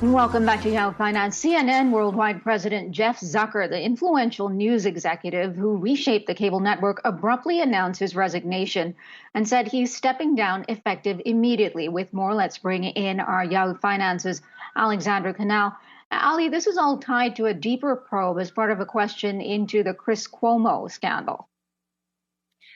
Welcome back to Yahoo Finance. CNN worldwide president Jeff Zucker, the influential news executive who reshaped the cable network, abruptly announced his resignation and said he's stepping down effective immediately. With more, let's bring in our Yahoo Finance's Alexandra Canal. Ali, this is all tied to a deeper probe as part of a question into the Chris Cuomo scandal.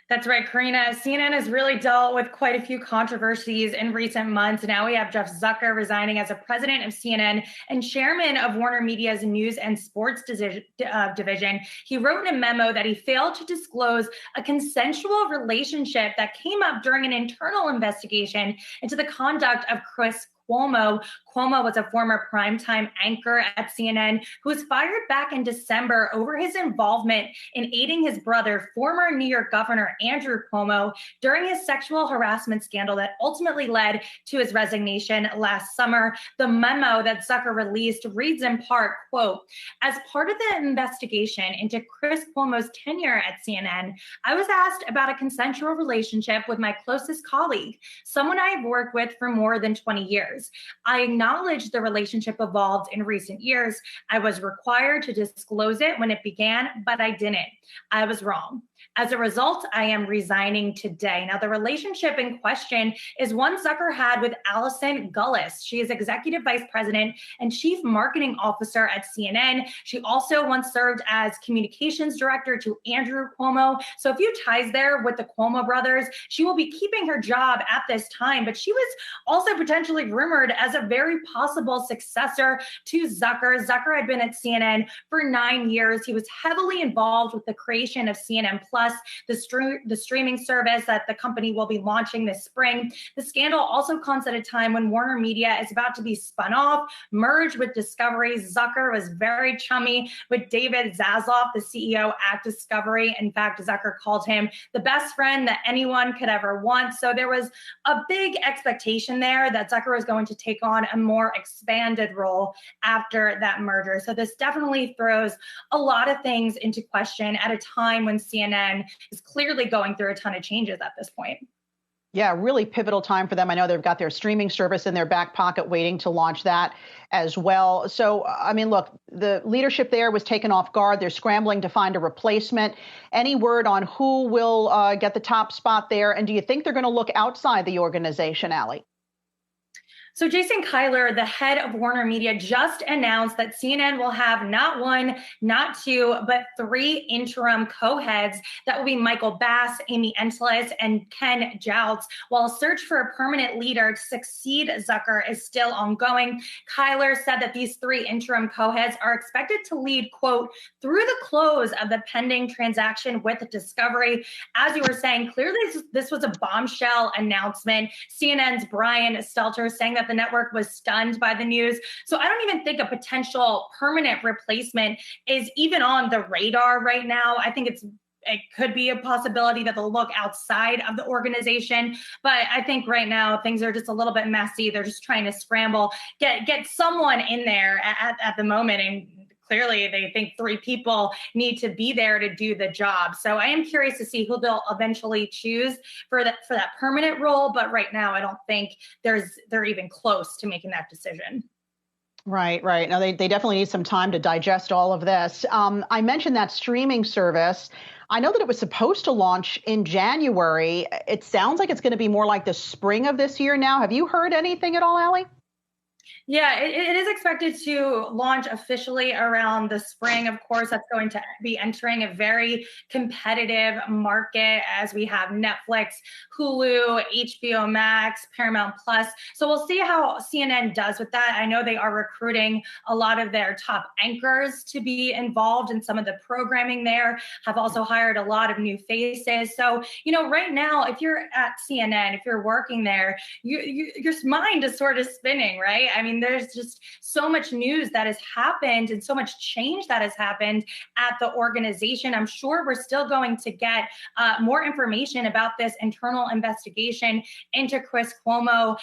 That's right, Karina. CNN has really dealt with quite a few controversies in recent months. Now we have Jeff Zucker resigning as a president of CNN and chairman of Warner Media's news and sports division. He wrote in a memo that he failed to disclose a consensual relationship that came up during an internal investigation into the conduct of Chris Cuomo. Cuomo was a former primetime anchor at CNN who was fired back in December over his involvement in aiding his brother, former New York Governor Andrew Cuomo, during his sexual harassment scandal that ultimately led to his resignation last summer. The memo that Zucker released reads in part, quote, "As part of the investigation into Chris Cuomo's tenure at CNN, I was asked about a consensual relationship with my closest colleague, someone I have worked with for more than 20 years. I acknowledge the relationship evolved in recent years. I was required to disclose it when it began, but I didn't. I was wrong. As a result, I am resigning today." Now, the relationship in question is one Zucker had with Allison Gullis. She is executive vice president and chief marketing officer at CNN. She also once served as communications director to Andrew Cuomo. So a few ties there with the Cuomo brothers. She will be keeping her job at this time, but she was also potentially rumored as a very possible successor to Zucker. Zucker had been at CNN for 9 years. He was heavily involved with the creation of CNN Plus, the streaming service that the company will be launching this spring. The scandal also comes at a time when Warner Media is about to be spun off, merged with Discovery. Zucker was very chummy with David Zaslav, the CEO at Discovery. In fact, Zucker called him the best friend that anyone could ever want. So there was a big expectation there that Zucker was going to take on a more expanded role after that merger. So this definitely throws a lot of things into question at a time when CNN is clearly going through a ton of changes at this point. Yeah, really pivotal time for them. I know they've got their streaming service in their back pocket waiting to launch that as well. So, I mean, look, the leadership there was taken off guard. They're scrambling to find a replacement. Any word on who will get the top spot there? And do you think they're going to look outside the organization, Ali? So Jason Kilar, the head of Warner Media, just announced that CNN will have not one, not two, but 3 interim co-heads. That will be Michael Bass, Amy Entelis, and Ken Joutz. While a search for a permanent leader to succeed Zucker is still ongoing, Kilar said that these 3 interim co-heads are expected to lead, quote, through the close of the pending transaction with Discovery. As you were saying, clearly this was a bombshell announcement. CNN's Brian Stelter saying that the network was stunned by the news. So I don't even think a potential permanent replacement is even on the radar right now. I think it could be a possibility that they'll look outside of the organization. But I think right now things are just a little bit messy. They're just trying to scramble, get someone in there at the moment. And clearly they think 3 people need to be there to do the job. So I am curious to see who they'll eventually choose for that permanent role. But right now, I don't think they're even close to making that decision. Right. Now, they definitely need some time to digest all of this. I mentioned that streaming service. I know that it was supposed to launch in January. It sounds like it's going to be more like the spring of this year now. Have you heard anything at all, Ali? Yeah, it is expected to launch officially around the spring. Of course, that's going to be entering a very competitive market as we have Netflix, Hulu, HBO Max, Paramount Plus. So we'll see how CNN does with that. I know they are recruiting a lot of their top anchors to be involved in some of the programming there, have also hired a lot of new faces. So, right now, if you're at CNN, if you're working there, your mind is sort of spinning, right? I mean, there's just so much news that has happened and so much change that has happened at the organization. I'm sure we're still going to get more information about this internal investigation into Chris Cuomo.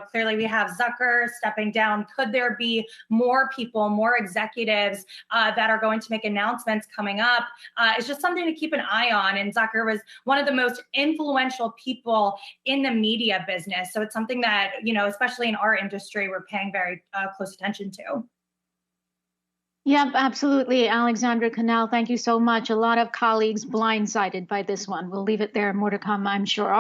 Clearly we have Zucker stepping down. Could there be more people, more executives that are going to make announcements coming up? It's just something to keep an eye on. And Zucker was one of the most influential people in the media business. So it's something that, especially in our industry, we're we're paying very close attention to. Yep, absolutely. Alexandra, Canal, thank you so much. A lot of colleagues blindsided by this one. We'll leave it there. More to come, I'm sure.